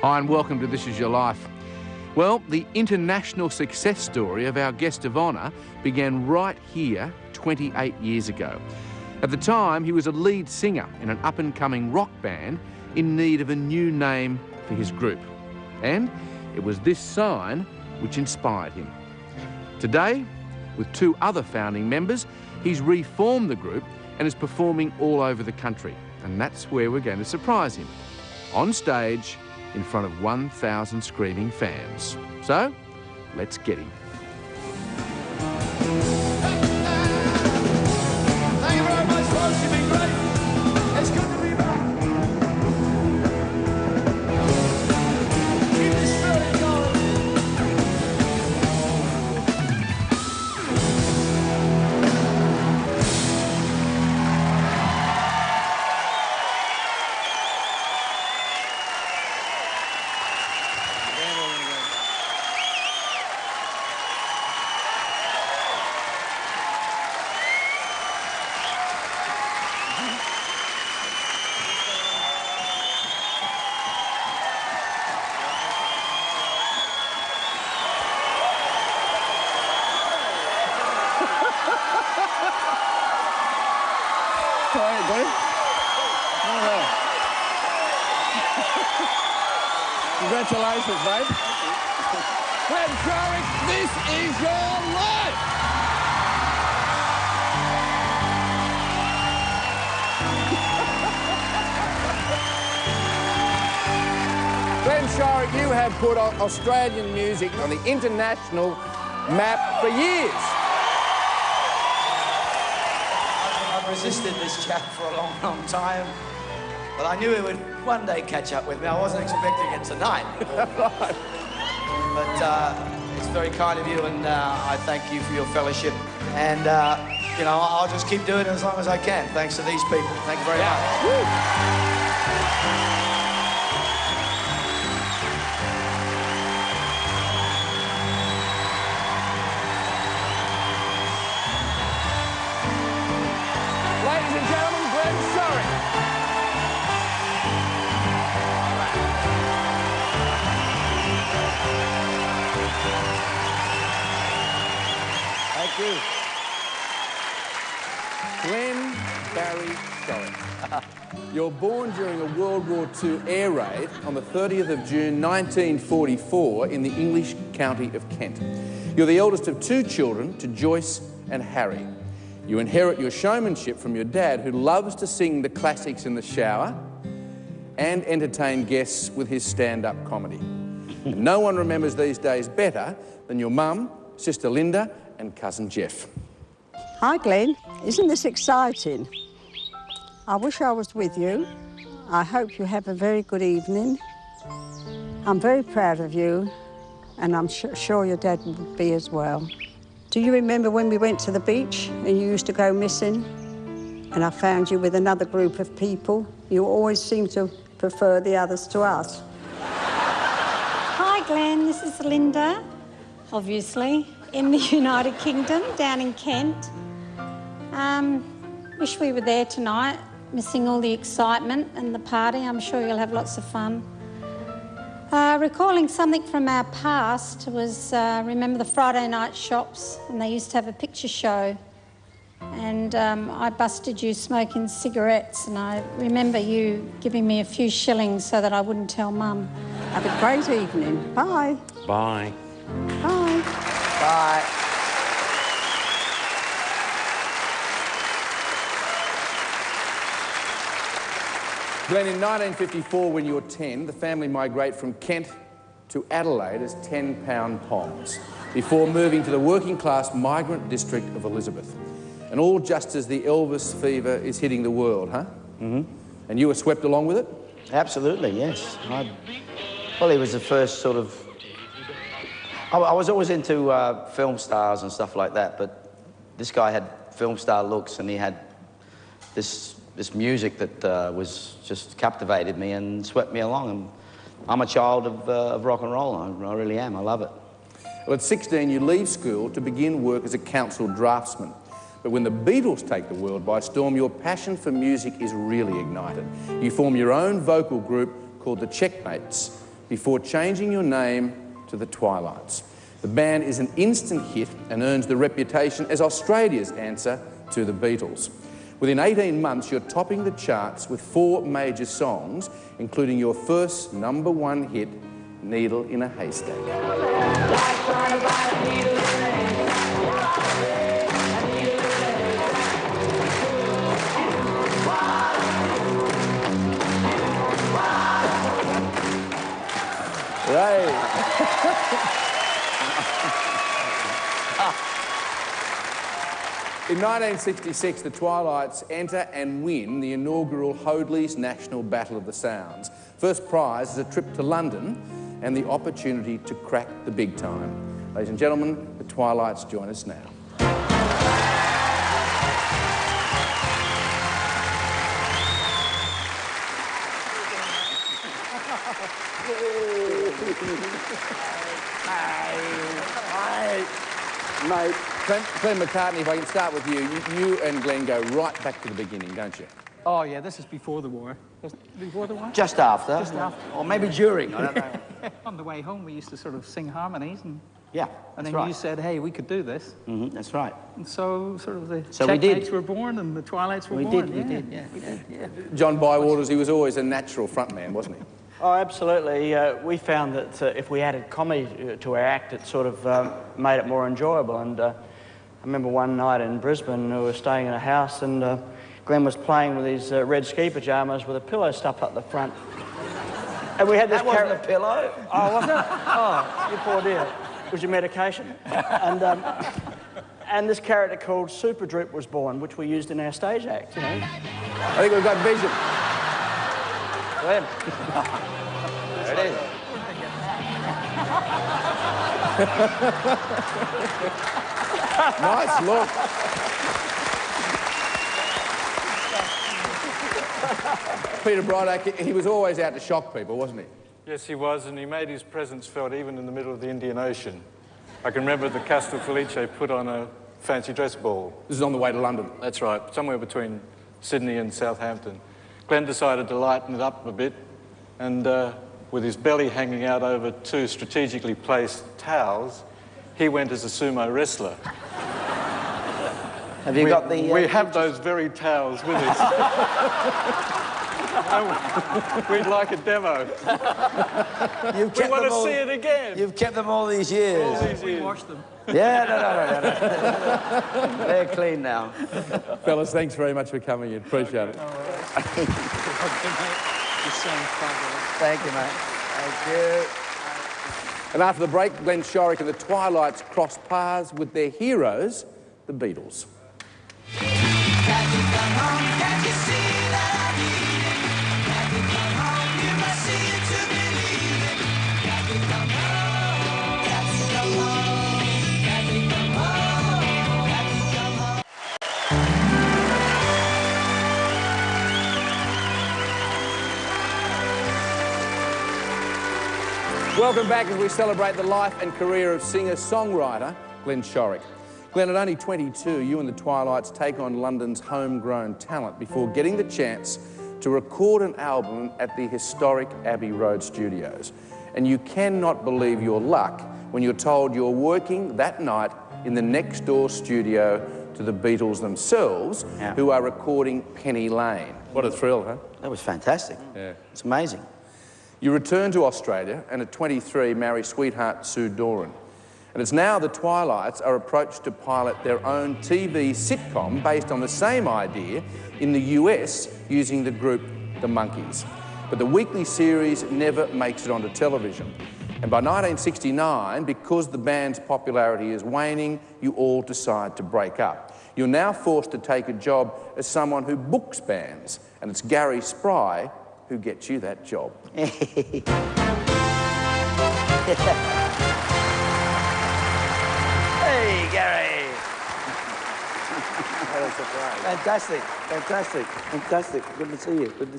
Hi and welcome to This Is Your Life. Well, the international success story of our guest of honour began right here 28 years ago. At the time, he was a lead singer in an up-and-coming rock band in need of a new name for his group. And it was this sign which inspired him. Today, with two other founding members, he's reformed the group and is performing all over the country. And that's where we're going to surprise him. On stage, in front of 1,000 screaming fans. So, let's get him. Thank you very much, folks. You've been great. It's good to be back. Keep this spirit going. Congratulations, mate. Glenn Shorrock, this is your life. Glenn Shorrock, you have put Australian music on the international map for years. I've resisted this chap for a long, long time. But I knew he would one day catch up with me. I wasn't expecting it tonight. Right. But it's very kind of you, and I thank you for your fellowship. And, you know, I'll just keep doing it as long as I can, thanks to these people. Thank you very much. Woo. Ladies and gentlemen, Glenn Shorrock. Thank you. Glenn Barry Shorrock. You're born during a World War II air raid on the 30th of June 1944 in the English county of Kent. You're the eldest of two children to Joyce and Harry. You inherit your showmanship from your dad, who loves to sing the classics in the shower and entertain guests with his stand-up comedy. And no one remembers these days better than your mum, sister Linda, and cousin Jeff. Hi, Glenn. Isn't this exciting? I wish I was with you. I hope you have a very good evening. I'm very proud of you, and I'm sure your dad would be as well. Do you remember when we went to the beach and you used to go missing? And I found you with another group of people. You always seem to prefer the others to us. Hi, Glenn. This is Linda, obviously, in the United Kingdom, down in Kent. Wish we were there tonight, missing all the excitement and the party. I'm sure you'll have lots of fun. Recalling something from our past was, remember the Friday night shops, and they used to have a picture show. And I busted you smoking cigarettes, and I remember you giving me a few shillings so that I wouldn't tell Mum. Have a great evening. Bye. Bye. Bye. Bye. Glenn, in 1954, when you were 10, the family migrate from Kent to Adelaide as 10-pound poms before moving to the working-class migrant district of Elizabeth. And all just as the Elvis fever is hitting the world, huh? Mm-hmm. And you were swept along with it? Absolutely, yes. Well, he was the first sort of... I was always into film stars and stuff like that, but this guy had film star looks, and he had this music that was just captivated me and swept me along. And I'm a child of rock and roll. I really am. I love it. Well, at 16, you leave school to begin work as a council draftsman. But when the Beatles take the world by storm, your passion for music is really ignited. You form your own vocal group called the Checkmates, before changing your name to the Twilights. The band is an instant hit and earns the reputation as Australia's answer to the Beatles. Within 18 months, you're topping the charts with 4 major songs, including your first #1 hit, Needle in a Haystack. Right. In 1966, the Twilights enter and win the inaugural Hoadley's National Battle of the Sounds. First prize is a trip to London and the opportunity to crack the big time. Ladies and gentlemen, the Twilights join us now. Mate, Glenn McCartney, if I can start with you. You and Glenn go right back to the beginning, don't you? Oh, yeah, this is before the war. Before the war? Just after. Just after. Or maybe during, I don't know. On the way home, we used to sort of sing harmonies, and Yeah, and that's then right. you said, hey, we could do this. That's right. And so sort of the So we did. Checkmates were born and the Twilights were We born. did, yeah. We did, yeah. John Bywaters, he was always a natural frontman, wasn't he? Oh, absolutely. We found that if we added comedy to our act, it sort of made it more enjoyable. And I remember one night in Brisbane, we were staying in a house, and Glenn was playing with his red ski pyjamas with a pillow stuffed up the front. And we had this That wasn't a pillow. Oh, wasn't it? Oh, you poor dear. It was your medication. And this character called Super Droop was born, which we used in our stage act, you know. I think we've got vision. Glenn. There it is. Nice look. Peter Brydock, he was always out to shock people, wasn't he? Yes, he was, and he made his presence felt even in the middle of the Indian Ocean. I can remember the Castel Felice put on a fancy dress ball. This is on the way to London. That's right, somewhere between Sydney and Southampton. Glenn decided to lighten it up a bit, and with his belly hanging out over 2 strategically placed towels, he went as a sumo wrestler. Have you got the... we have those very towels with us. We'd like a demo. We want to see it again. You've kept them all these years. All these years. Wash them. Yeah, no. They're clean now. Fellas, thanks very much for coming in. Appreciate it. Thank you, mate. Thank you. And after the break, Glenn Shorrock and the Twilights cross paths with their heroes, the Beatles. Welcome back as we celebrate the life and career of singer-songwriter Glenn Shorrock. Glenn, at only 22, you and the Twilights take on London's homegrown talent before getting the chance to record an album at the historic Abbey Road studios. And you cannot believe your luck when you're told you're working that night in the next-door studio to the Beatles themselves, who are recording Penny Lane. What a thrill, huh? That was fantastic. Yeah. It's amazing. You return to Australia and at 23 marry sweetheart Sue Doran. And it's now the Twilights are approached to pilot their own TV sitcom based on the same idea in the US using the group The Monkees. But the weekly series never makes it onto television. And by 1969, because the band's popularity is waning, you all decide to break up. You're now forced to take a job as someone who books bands, and it's Gary Spry who gets you that job. Hey, Gary. Fantastic. Good to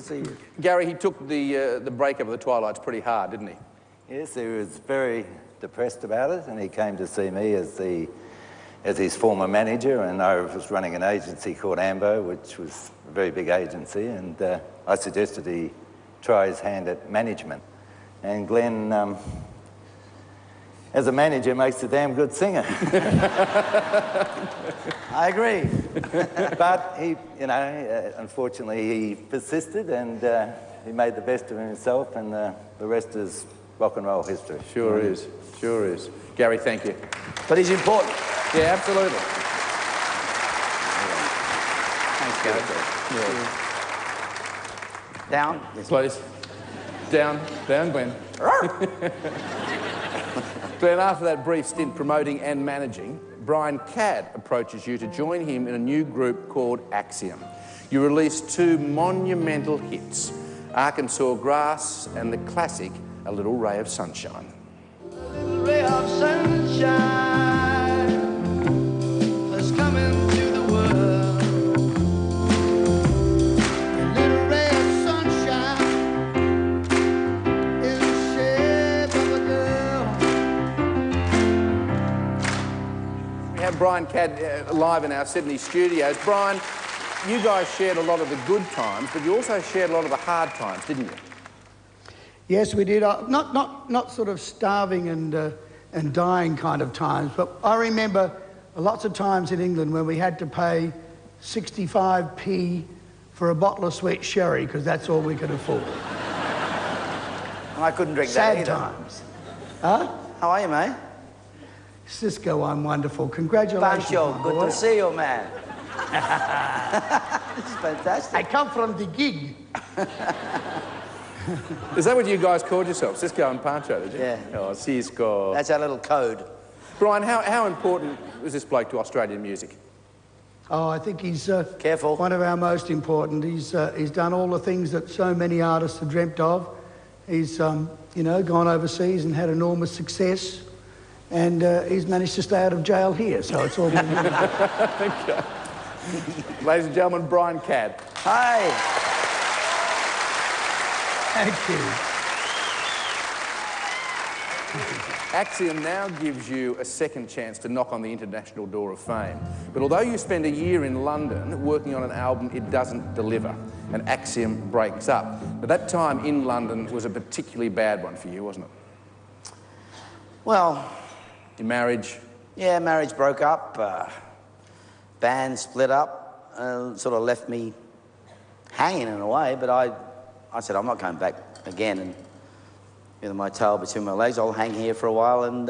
see you. Gary, he took the breakup of the Twilights pretty hard, didn't he? Yes, he was very depressed about it, and he came to see me as his former manager, and I was running an agency called Ambo, which was a very big agency, and I suggested he try his hand at management. And Glenn, as a manager, makes a damn good singer. I agree. But he, you know, unfortunately he persisted and he made the best of himself, and the rest is rock and roll history. Sure is, sure is. Gary, thank you. But he's important. Yeah, absolutely. Thanks, Gary. Down. Please. Down, Glenn. Glenn, after that brief stint promoting and managing, Brian Cadd approaches you to join him in a new group called Axiom. You released 2 monumental hits, Arkansas Grass and the classic, A Little Ray of Sunshine. A little ray of sunshine has come into the world. A little ray of sunshine in the shape of a girl. We have Brian Cadd live in our Sydney studios. Brian, you guys shared a lot of the good times, but you also shared a lot of the hard times, didn't you? Yes, we did. Not sort of starving and dying kind of times, but I remember lots of times in England when we had to pay 65p for a bottle of sweet sherry because that's all we could afford. I couldn't drink that either. Sad times. Huh? How are you, mate? Cisco, I'm wonderful. Congratulations, Pancho, my good boy. to see you, man. This is fantastic. I come from the gig. Is that what you guys called yourself, Cisco and Pancho, did you? Yeah. Oh, Cisco. That's our little code. Brian, how important was this bloke to Australian music? Oh, I think he's Careful. one of our most important. He's done all the things that so many artists have dreamt of. He's, you know, gone overseas and had enormous success. And he's managed to stay out of jail here, so it's all been really good. Okay. Ladies and gentlemen, Brian Cadd. Hi. Thank you. Axiom now gives you a second chance to knock on the international door of fame. But although you spend a year in London working on an album it doesn't deliver, and Axiom breaks up. But that time in London was a particularly bad one for you, wasn't it? Well, Your marriage? yeah, marriage broke up. Band split up. Sort of left me hanging in a way. But I said, I'm not going back again. And with my tail between my legs, I'll hang here for a while and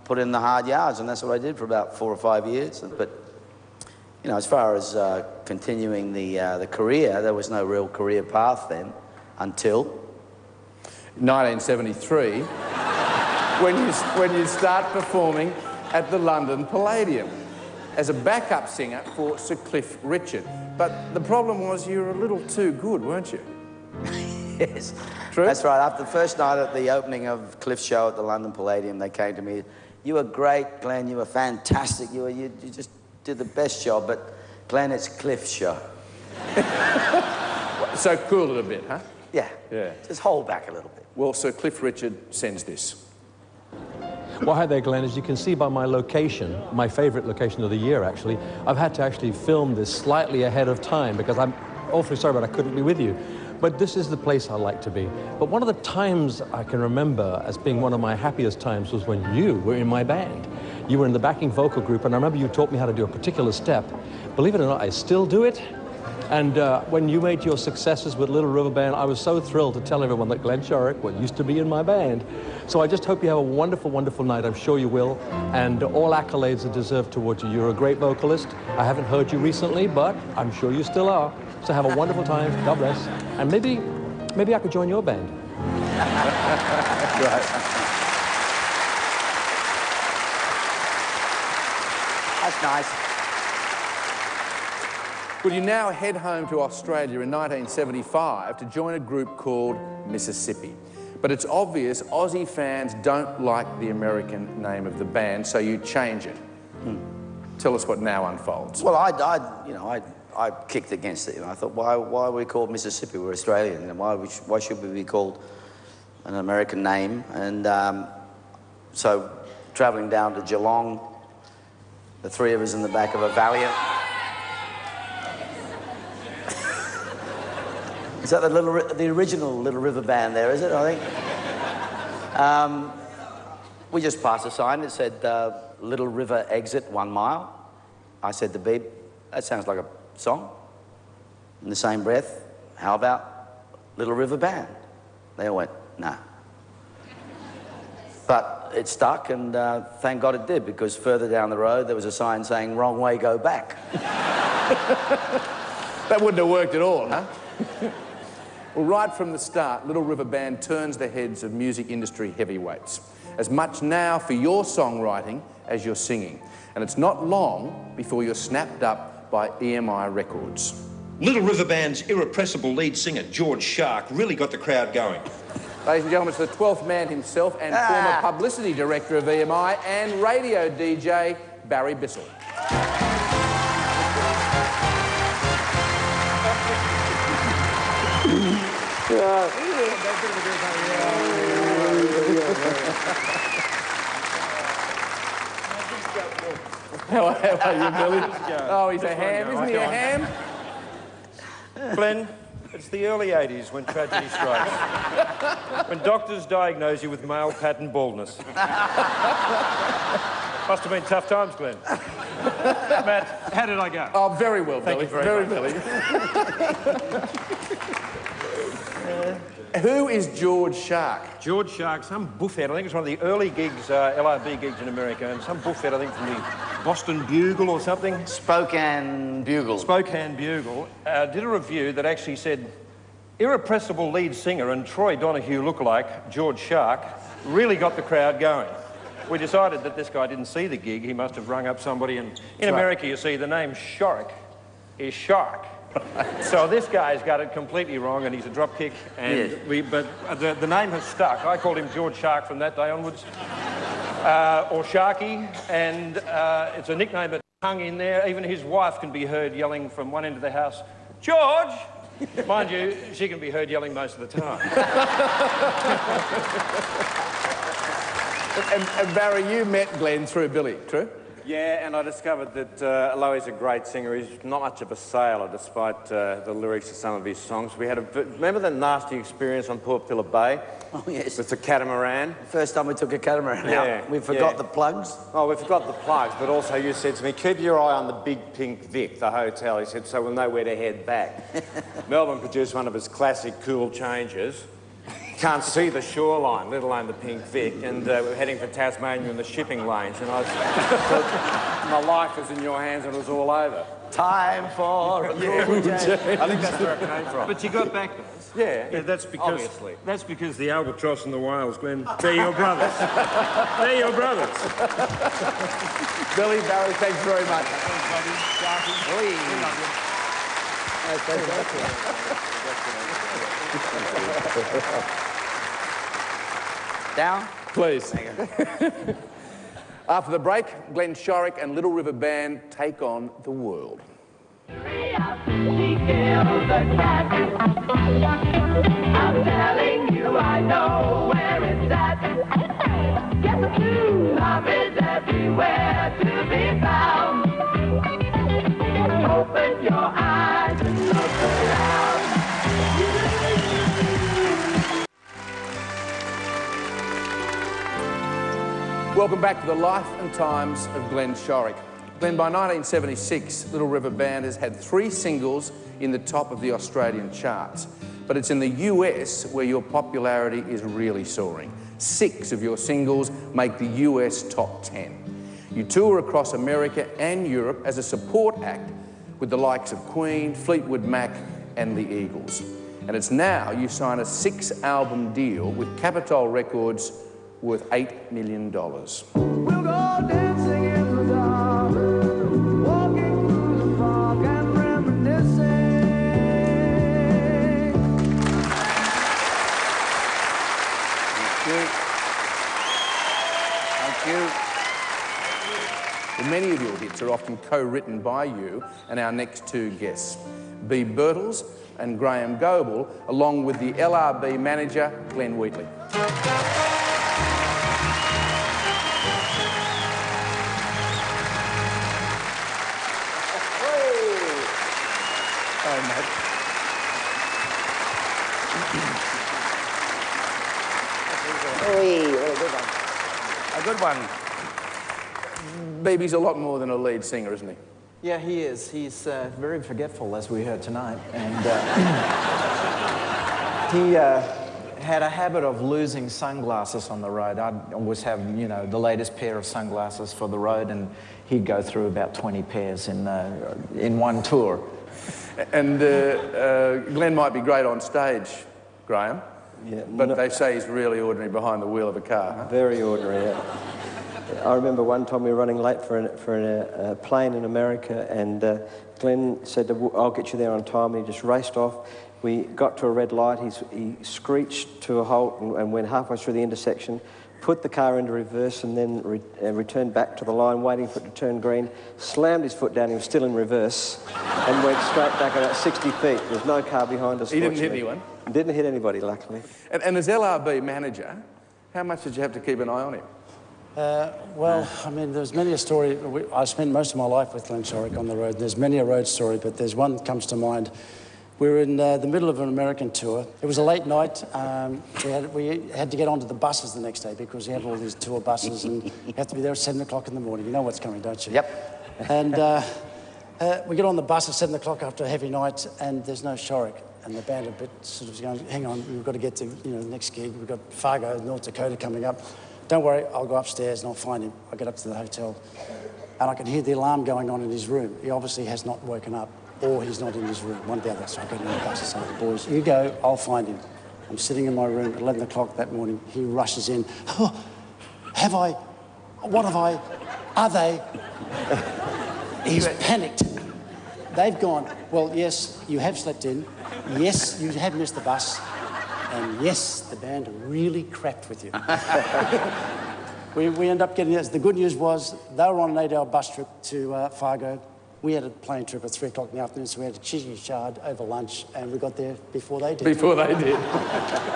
put in the hard yards. And that's what I did for about 4 or 5 years. But you know, as far as continuing the career, there was no real career path then until 1973, when you start performing at the London Palladium as a backup singer for Sir Cliff Richard. But the problem was you were a little too good, weren't you? Yes. True? That's right. After the first night at the opening of Cliff's show at the London Palladium, they came to me, you were great, Glenn, you were fantastic, you just did the best job, but Glenn, it's Cliff's show. So cool it a bit, huh? Yeah. Yeah. Just hold back a little bit. Well, Sir Cliff Richard sends this. Well, hi there, Glenn. As you can see by my location, my favourite location of the year, actually, I've had to actually film this slightly ahead of time because I'm awfully sorry, but I couldn't be with you. But this is the place I like to be. But one of the times I can remember as being one of my happiest times was when you were in my band. You were in the backing vocal group, and I remember you taught me how to do a particular step. Believe it or not, I still do it. And when you made your successes with Little River Band, I was so thrilled to tell everyone that Glenn Shorrock used to be in my band. So I just hope you have a wonderful, wonderful night. I'm sure you will. And all accolades are deserved towards you. You're a great vocalist. I haven't heard you recently, but I'm sure you still are. So have a wonderful time. God bless. And maybe I could join your band. Right. That's nice. Well, you now head home to Australia in 1975 to join a group called Mississippi. But it's obvious Aussie fans don't like the American name of the band, so you change it. Tell us what now unfolds. Well, I kicked against it. You know, I thought, why are we called Mississippi? We're Australian. You know, why should we be called an American name? And so, travelling down to Geelong, the three of us in the back of a Valiant. Is that the original Little River Band there, is it, I think? We just passed a sign that said, Little River Exit 1 mile. I said to Beep, that sounds like a song. In the same breath, how about Little River Band? They all went, nah. But it stuck, and thank God it did, because further down the road there was a sign saying, wrong way, go back. That wouldn't have worked at all, huh? Well, right from the start, Little River Band turns the heads of music industry heavyweights. As much now for your songwriting as your singing. And it's not long before you're snapped up by EMI Records. Little River Band's irrepressible lead singer, George Shark, really got the crowd going. Ladies and gentlemen, it's the 12th man himself and former publicity director of EMI and radio DJ, Barry Bissell. How are you, Billy? Oh, he's a ham. Isn't he a ham? Glenn, it's the early 80s when tragedy strikes. When doctors diagnose you with male pattern baldness. Must have been tough times, Glenn. Matt, how did I go? Oh, very well, Billy. Thank you very much. Who is George Shark? George Shark, some buffhead. I think it's one of the early gigs, LRB gigs in America, and some buffhead, I think, from the Boston Bugle or something. Spokane Bugle. Spokane Bugle did a review that actually said, irrepressible lead singer and Troy Donahue lookalike, George Shark, really got the crowd going. We decided that this guy didn't see the gig. He must have rung up somebody, and in America, you see, the name Shorrock is Shark. So this guy's got it completely wrong, and he's a dropkick. And but the name has stuck. I called him George Shark from that day onwards, or Sharky, and it's a nickname that hung in there. Even his wife can be heard yelling from one end of the house, George! Mind you, she can be heard yelling most of the time. And Barry, you met Glenn through Billy, true? Yeah, and I discovered that although he's a great singer, he's not much of a sailor, despite the lyrics of some of his songs. We had remember the nasty experience on Port Phillip Bay? Oh, yes. With the catamaran? First time we took a catamaran out. We forgot the plugs. Oh, we forgot the plugs, but also you said to me, keep your eye on the Big Pink Vic, the hotel. He said, so we'll know where to head back. Melbourne produced one of his classic cool changes. Can't see the shoreline, let alone the Pink Vic, and we're heading for Tasmania in the shipping lanes, and I my life was in your hands and it was all over. Time for a cool change. I think that's where it came from. But you got back there. Yeah, that's because obviously. That's because the albatross and the whales, Glenn, they're your brothers. They're your brothers. Billy, Barry, thanks very much. Down? Please. After the break, Glenn Shorrock and Little River Band take on the world. I'm telling you, I know where it's at. Yes, I do. Love is everywhere to be found. Open your eyes and look around. Welcome back to the life and times of Glenn Shorrock. Glenn, by 1976, Little River Band has had 3 singles in the top of the Australian charts. But it's in the US where your popularity is really soaring. 6 of your singles make the US top 10. You tour across America and Europe as a support act with the likes of Queen, Fleetwood Mac and the Eagles. And it's now you sign a 6-album deal with Capitol Records worth $8 million. We'll go dancing in the dark, walking through the park and reminiscing. Thank you. Well, many of your hits are often co-written by you and our next 2 guests, Birtles and Graham Goble, along with the LRB manager, Glenn Wheatley. A good one. BB's a lot more than a lead singer, isn't he? Yeah, he is. He's very forgetful, as we heard tonight. And he had a habit of losing sunglasses on the road. I'd always have, you know, the latest pair of sunglasses for the road, and he'd go through about 20 pairs in one tour. And Glenn might be great on stage, Graham. Yeah, but they say he's really ordinary behind the wheel of a car. Huh? Very ordinary, yeah. I remember one time we were running late for a plane in America, and Glenn said, I'll get you there on time, and he just raced off. We got to a red light, he screeched to a halt and went halfway through the intersection, put the car into reverse and then returned back to the line, waiting for it to turn green, slammed his foot down, he was still in reverse, and went straight back about 60 feet. There's no car behind us. He didn't hit anyone? Didn't hit anybody, luckily. And as LRB manager, how much did you have to keep an eye on him? Well, I mean, there's many a story. I spent most of my life with Glenn Shorrock on the road. There's many a road story, but there's one that comes to mind. We were in the middle of an American tour. It was a late night. We had to get onto the buses the next day because we had all these tour buses, and you have to be there at 7 o'clock in the morning. You know what's coming, don't you? Yep. And we get on the bus at 7 o'clock after a heavy night, and there's no Shorrock. And the band are a bit sort of going, hang on, we've got to get to the next gig. We've got Fargo, North Dakota coming up. Don't worry, I'll go upstairs and I'll find him. I get up to the hotel, and I can hear the alarm going on in his room. He obviously has not woken up, or he's not in his room, one or the other. So I go to the bus and say to the boys, you go, I'll find him. I'm sitting in my room at 11 o'clock that morning. He rushes in. Oh, have I? What have I? Are they? He's panicked. They've gone, well, yes, you have slept in. Yes, you have missed the bus. And yes, the band really crapped with you. we end up getting this. The good news was they were on an 8-hour bus trip to Fargo. We had a plane trip at 3 o'clock in the afternoon, so we had a cheesy shard over lunch, and we got there before they did. Before they did.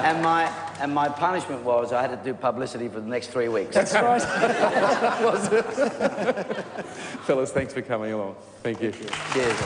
And my punishment was I had to do publicity for the next 3 weeks. That's right. Was it? Fellas, thanks for coming along. Thank you. Cheers.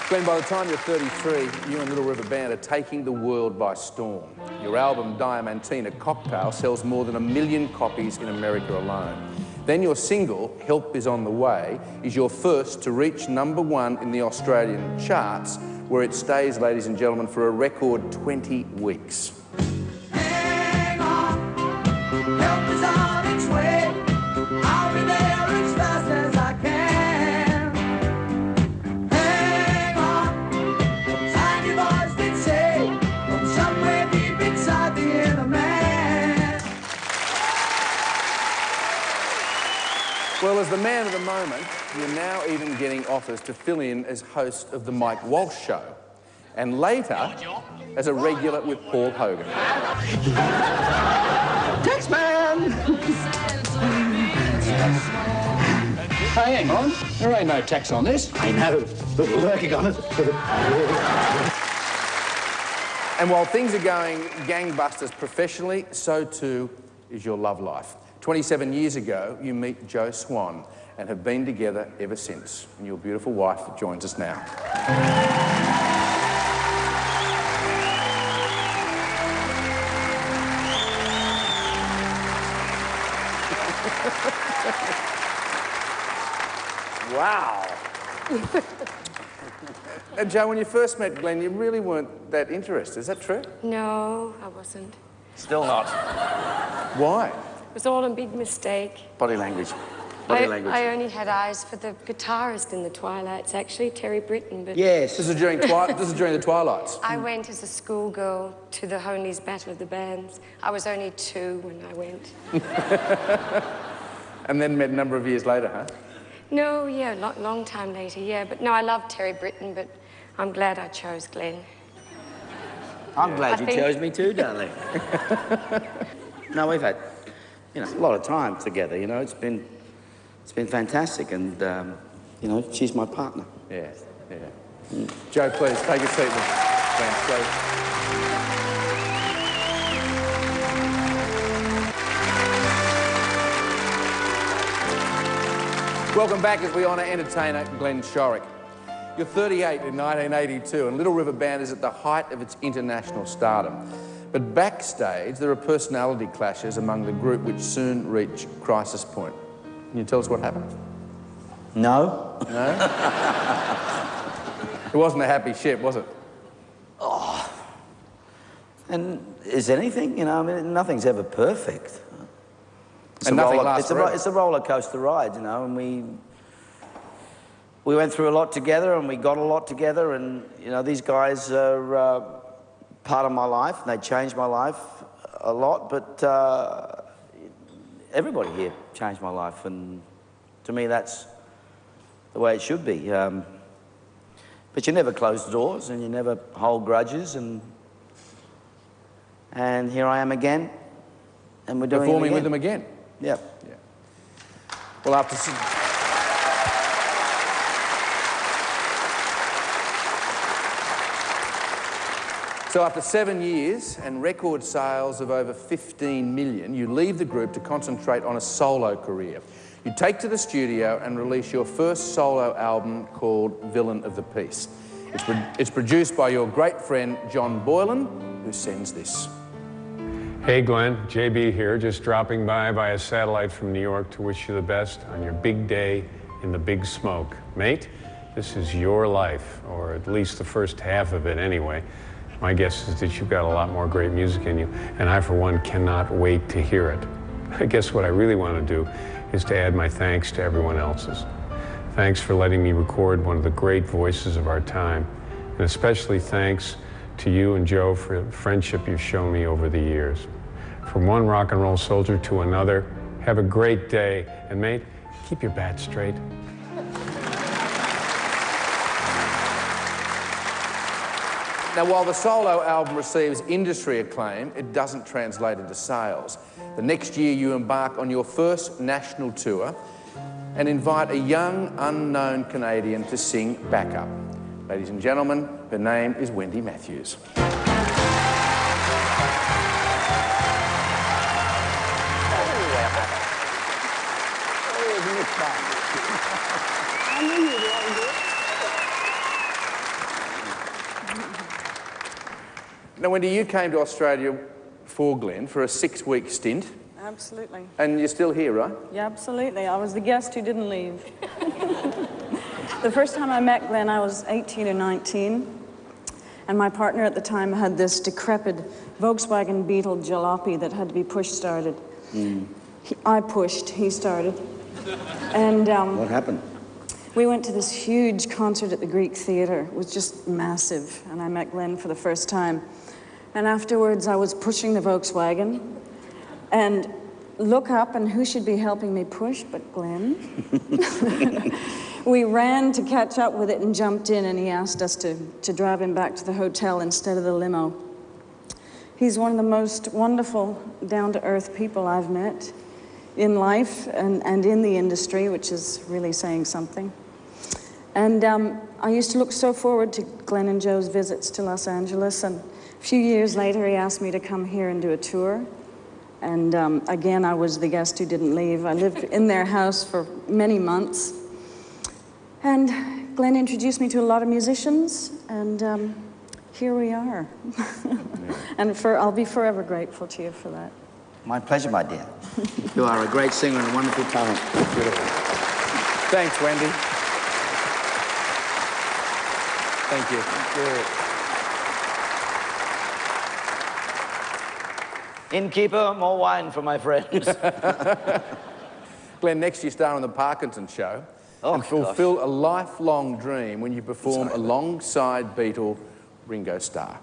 Glenn, by the time you're 33, you and Little River Band are taking the world by storm. Your album, Diamantina Cocktail, sells more than 1 million copies in America alone. Then your single, Help Is On The Way, is your first to reach #1 in the Australian charts, where it stays, ladies and gentlemen, for a record 20 weeks. Hang on, help is on its way. I'll be there as fast as I can. Hang on, tiny voice did say, from somewhere deep inside the inner man. Well, as the man of the moment, you're now even getting offers to fill in as host of the Mike Walsh Show, and later as a regular with Paul Hogan. Tax man! Hey, hang on. There ain't no tax on this. I know, but we're working on it. And while things are going gangbusters professionally, so too is your love life. 27 years ago, you meet Jo Swan and have been together ever since. And your beautiful wife joins us now. Wow. And Jo, when you first met Glenn, you really weren't that interested. Is that true? No, I wasn't. Still not. Why? It was all a big mistake. Body language. Body language. I only had eyes for the guitarist in the Twilights, actually, Terry Britton. But Yes. This is during the Twilights. I went as a schoolgirl to the Honey's Battle of the Bands. I was only 2 when I went. And then met a number of years later, huh? No, yeah, long time later, yeah. But no, I loved Terry Britton, but I'm glad I chose Glenn. I'm glad you chose me too, darling. No, we've had, a lot of time together. It's been fantastic, and she's my partner. Yeah, yeah. Jo, please take a seat. Thanks, please. Welcome back as we honour entertainer Glenn Shorrock. You're 38 in 1982, and Little River Band is at the height of its international stardom. But backstage, there are personality clashes among the group which soon reach crisis point. Can you tell us what happened? No. No? It wasn't a happy ship, was it? Oh. And is anything, you know, I mean, nothing's ever perfect. It's and nothing lasts forever. It's a roller coaster ride, you know, and we went through a lot together and we got a lot together, and, you know, these guys are part of my life, and they changed my life a lot, but everybody here changed my life, and to me that's the way it should be. But you never close the doors and you never hold grudges, and here I am again, and we're doing performing it again. with them again. Yep. Yeah. Well, after So after 7 years and record sales of over 15 million, you leave the group to concentrate on a solo career. You take to the studio and release your first solo album called Villain of the Piece. It's produced by your great friend John Boylan, who sends this. Hey Glenn, JB here, just dropping by a satellite from New York to wish you the best on your big day in the big smoke. Mate, this is your life, or at least the first half of it anyway. My guess is that you've got a lot more great music in you, and I, for one, cannot wait to hear it. I guess what I really want to do is to add my thanks to everyone else's. Thanks for letting me record one of the great voices of our time, and especially thanks to you and Joe for the friendship you've shown me over the years. From one rock and roll soldier to another, have a great day, and mate, keep your bat straight. Now, while the solo album receives industry acclaim, it doesn't translate into sales. The next year, you embark on your first national tour and invite a young, unknown Canadian to sing backup. Ladies and gentlemen, her name is Wendy Matthews. Now, Wendy, you came to Australia for Glenn for a 6-week stint. Absolutely. And you're still here, right? Yeah, absolutely. I was the guest who didn't leave. The first time I met Glenn, I was 18 or 19. And my partner at the time had this decrepit Volkswagen Beetle jalopy that had to be push-started. I pushed, he started. And what happened? we went to this huge concert at the Greek Theatre. It was just massive. And I met Glenn for the first time. And afterwards, I was pushing the Volkswagen. And look up, and who should be helping me push but Glenn? We ran to catch up with it and jumped in, and he asked us to drive him back to the hotel instead of the limo. He's one of the most wonderful, down-to-earth people I've met in life and in the industry, which is really saying something. And I used to look so forward to Glenn and Joe's visits to Los Angeles, and a few years later he asked me to come here and do a tour. And again, I was the guest who didn't leave. I lived in their house for many months. And Glenn introduced me to a lot of musicians, and here we are. And I'll be forever grateful to you for that. My pleasure, my dear. You are a great singer and a wonderful talent. Beautiful. Thanks, Wendy. Thank you. Innkeeper, more wine for my friends. Glenn, next you star on the Parkinson Show and fulfil a lifelong dream when you perform alongside Beatle Ringo Starr.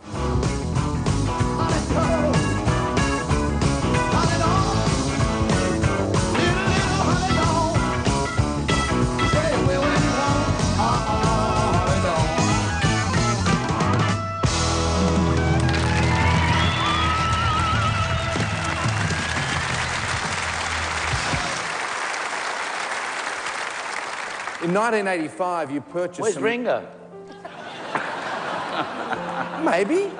In 1985, you purchased Where's Ringo? Maybe.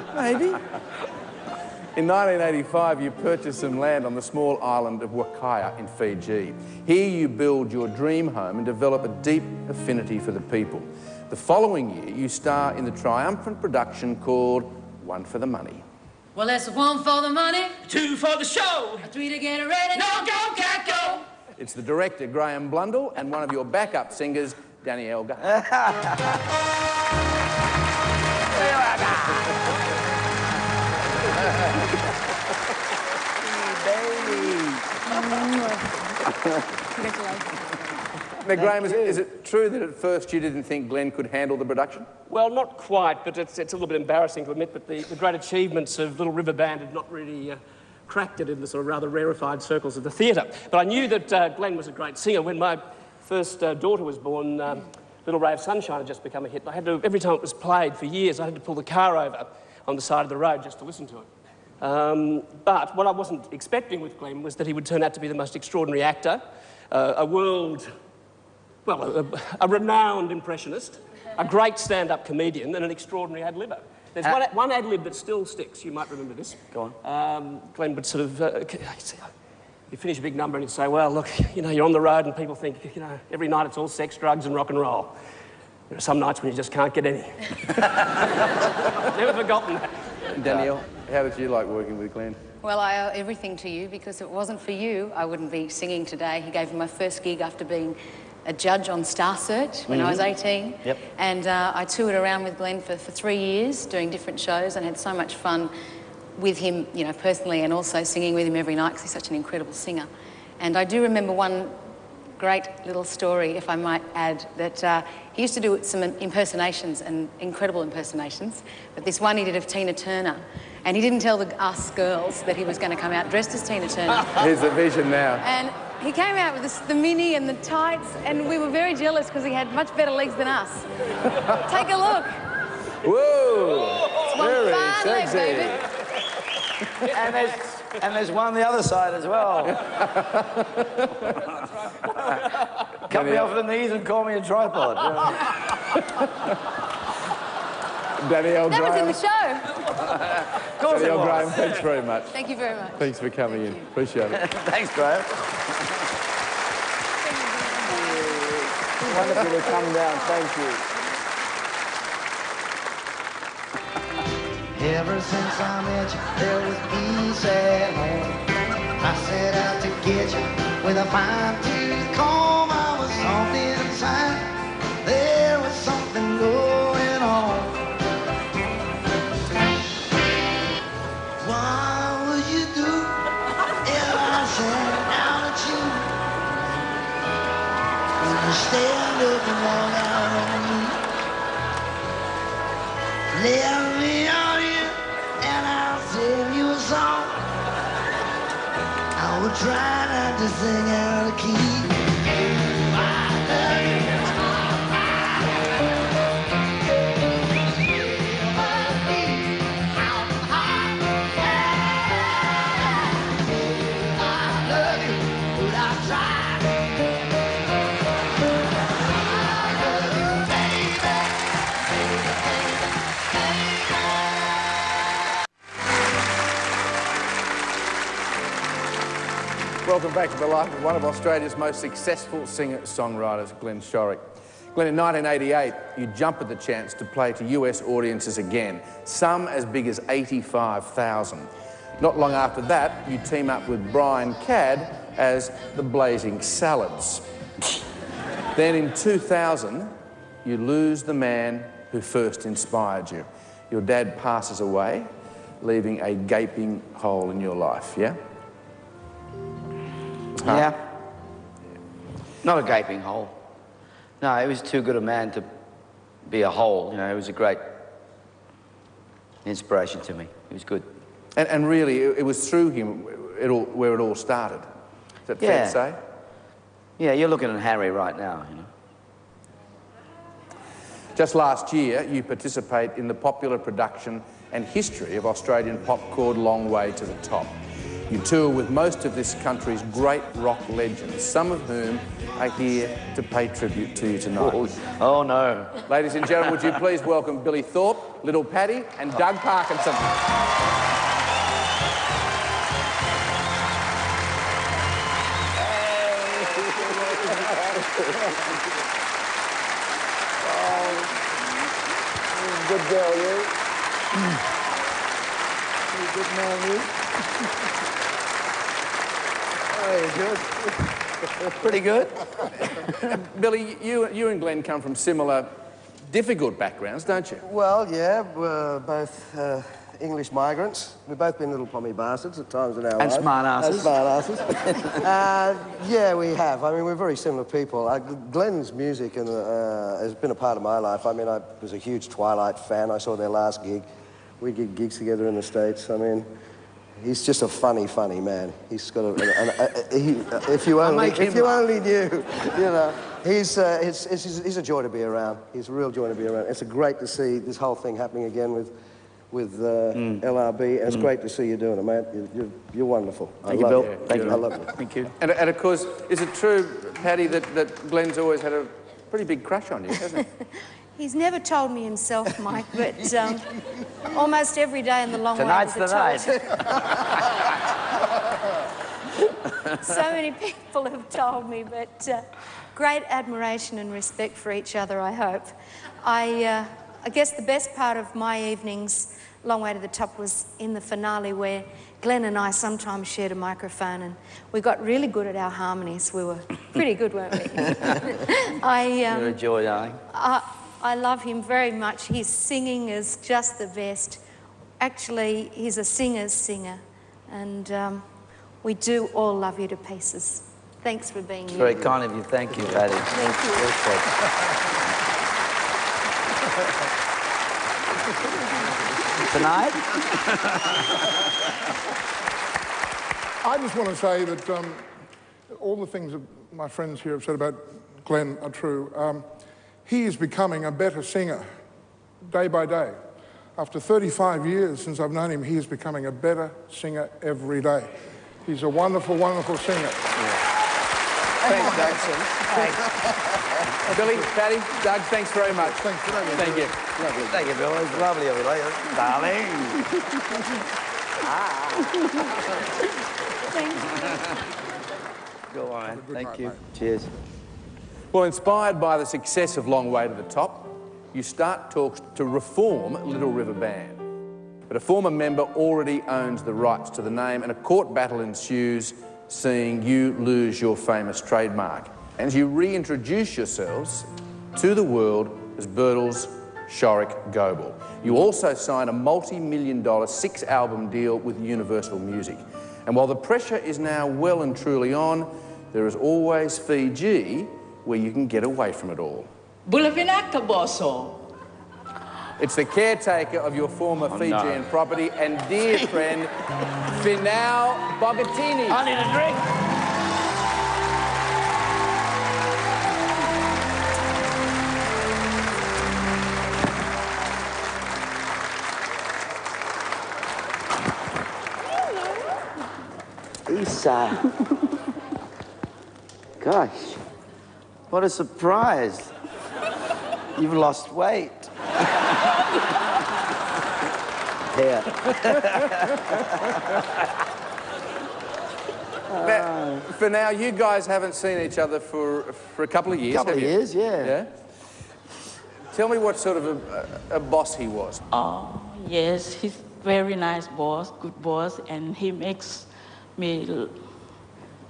In 1985, you purchased some land on the small island of Wakaya in Fiji. Here you build your dream home and develop a deep affinity for the people. The following year, you star in the triumphant production called One for the Money. Well, that's one for the money, two for the show, three to get ready, no, go, cat, go. It's the director, Graham Blundell, and one of your backup singers, Danielle Gay. Now, Graham, is it true that at first you didn't think Glenn could handle the production? Well, not quite, but it's a little bit embarrassing to admit, but the great achievements of Little River Band had not really cracked it in the sort of rather rarefied circles of the theatre. But I knew that Glenn was a great singer. When my first daughter was born, Little Ray of Sunshine had just become a hit. I had to, every time it was played for years, I had to pull the car over on the side of the road just to listen to it. But what I wasn't expecting with Glenn was that he would turn out to be the most extraordinary actor, a renowned impressionist, a great stand-up comedian, and an extraordinary ad-libber. There's one ad-lib that still sticks. You might remember this. Go on. Glenn would sort of... you finish a big number and he'd say, well, look, you know, you're on the road and people think, you know, every night it's all sex, drugs and rock and roll. There are some nights when you just can't get any. Never forgotten that. Danielle, how did you like working with Glenn? Well, I owe everything to you, because if it wasn't for you, I wouldn't be singing today. He gave me my first gig after being a judge on Star Search when I was 18. Yep. And I toured around with Glenn for 3 years, doing different shows, and had so much fun with him, you know, personally, and also singing with him every night, because he's such an incredible singer. And I do remember one great little story, if I might add, that he used to do some impersonations, and incredible impersonations, but this one he did of Tina Turner, and he didn't tell us girls that he was going to come out dressed as Tina Turner. Here's the vision now. And he came out with the mini and the tights, and we were very jealous because he had much better legs than us. Take a look. Whoa! Very leg, sexy. baby. And there's one on the other side as well. Cut me off the knees and call me a tripod. Danielle That Graham. was in the show. Of course Danielle it was. Graham, thanks very much. Thank you very much. Thanks for coming in. Appreciate it. Thanks, Graham. Wonderful to come down. Thank you. Ever since I met you, there was peace at home. I set out to get you with a fine-tooth comb. I was soft inside. There was something going on. What would you do if I said out at you? Would you stand up and walk out on me? Let me on you, and I'll sing you a song. I will try not to sing out of key. Welcome back to the life of one of Australia's most successful singer-songwriters, Glenn Shorrock. Glenn, in 1988, you jump at the chance to play to US audiences again, some as big as 85,000. Not long after that, you team up with Brian Cadd as the Blazing Salads. Then in 2000, you lose the man who first inspired you. Your dad passes away, leaving a gaping hole in your life, yeah? Yeah. Not a gaping hole. No, he was too good a man to be a hole. You know, he was a great inspiration to me. He was good. And really, it was through him where it all started. Is that fair to say? Yeah, you're looking at Harry right now, you know. Just last year, you participate in the popular production and history of Australian pop called Long Way to the Top. You tour with most of this country's great rock legends, some of whom are here to pay tribute to you tonight. Oh no. Ladies and gentlemen, would you please welcome Billy Thorpe, Little Paddy and Doug Parkinson. good girl, you. You good man, you. Oh, you're good. Pretty good. Billy, you and Glenn come from similar difficult backgrounds, don't you? Well, yeah, we're both English migrants. We've both been little pommy bastards at times in our lives. And smart-asses. And smart-asses. Yeah, we have. I mean, we're very similar people. Glenn's music has been a part of my life. I mean, I was a huge Twilight fan. I saw their last gig. We did gigs together in the States. I mean, he's just a funny man. He's got if you only knew, you know. He's a joy to be around. He's a real joy to be around. It's great to see this whole thing happening again with LRB. And it's great to see you doing it, mate. You're wonderful. Thank you, Bill. Thank you. I love you. Thank you. And of course, is it true, Paddy, that Glenn's always had a pretty big crush on you, hasn't he? He's never told me himself, Mike, but almost every day in the long way to the top. So many people have told me, but great admiration and respect for each other, I hope. I guess the best part of my evenings, Long Way to the Top, was in the finale where Glenn and I sometimes shared a microphone and we got really good at our harmonies. We were pretty good, weren't we? You're a joy, darling. I love him very much. His singing is just the best. Actually, he's a singer's singer, and we do all love you to pieces. Thanks for being here. Very kind of you. Thank you, Paddy. Thank you. Tonight? I just want to say that all the things that my friends here have said about Glenn are true. He is becoming a better singer day by day. After 35 years since I've known him, he is becoming a better singer every day. He's a wonderful, wonderful singer. Yeah. Thanks, Doug. Thanks. Billy, Paddy, Doug, thanks very much. Thank you. Thank you. Lovely. Thank you, Bill. It's lovely of you, darling. Go on. Thank you. Cheers. Well, inspired by the success of Long Way to the Top, you start talks to reform Little River Band. But a former member already owns the rights to the name, and a court battle ensues, seeing you lose your famous trademark. And you reintroduce yourselves to the world as Birtles, Shorrock, Goble. You also sign a multi-million-dollar 6-album deal with Universal Music. And while the pressure is now well and truly on, there is always Fiji, where you can get away from it all. It's the caretaker of your former Fijian property and dear friend, Finau Bogatini. I need a drink. Isa. Gosh, what a surprise. You've lost weight. Here. For now, you guys haven't seen each other for a couple of years, Couple of years, yeah. Yeah? Tell me what sort of a boss he was. Oh, yes, he's very nice boss, good boss, and he makes me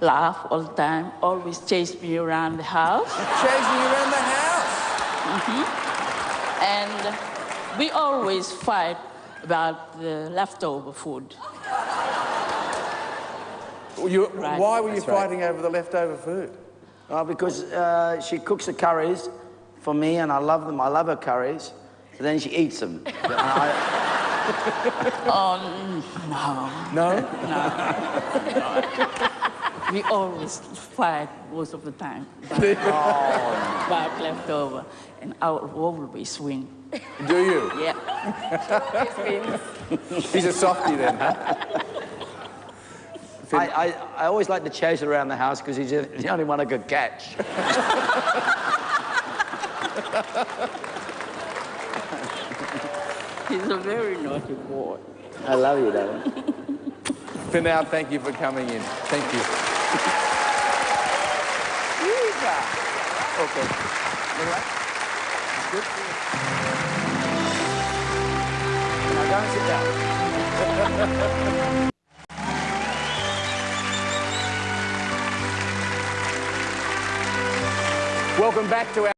laugh all the time, always chase me around the house. Chasing you around the house? Mm-hmm. And we always fight about the leftover food. Right. Why were you fighting over the leftover food? Because she cooks the curries for me, and I love them. I love her curries. So then she eats them. Oh, no. No? No. We always fight most of the time about leftover, and I will always win. Do you? Yeah. He's a softie then, huh? I always like to chase her around the house because he's the only one I could catch. He's a very naughty boy. I love you, darling. For now, thank you for coming in. Thank you. Okay. All right. Good. down, sit down. Welcome back to our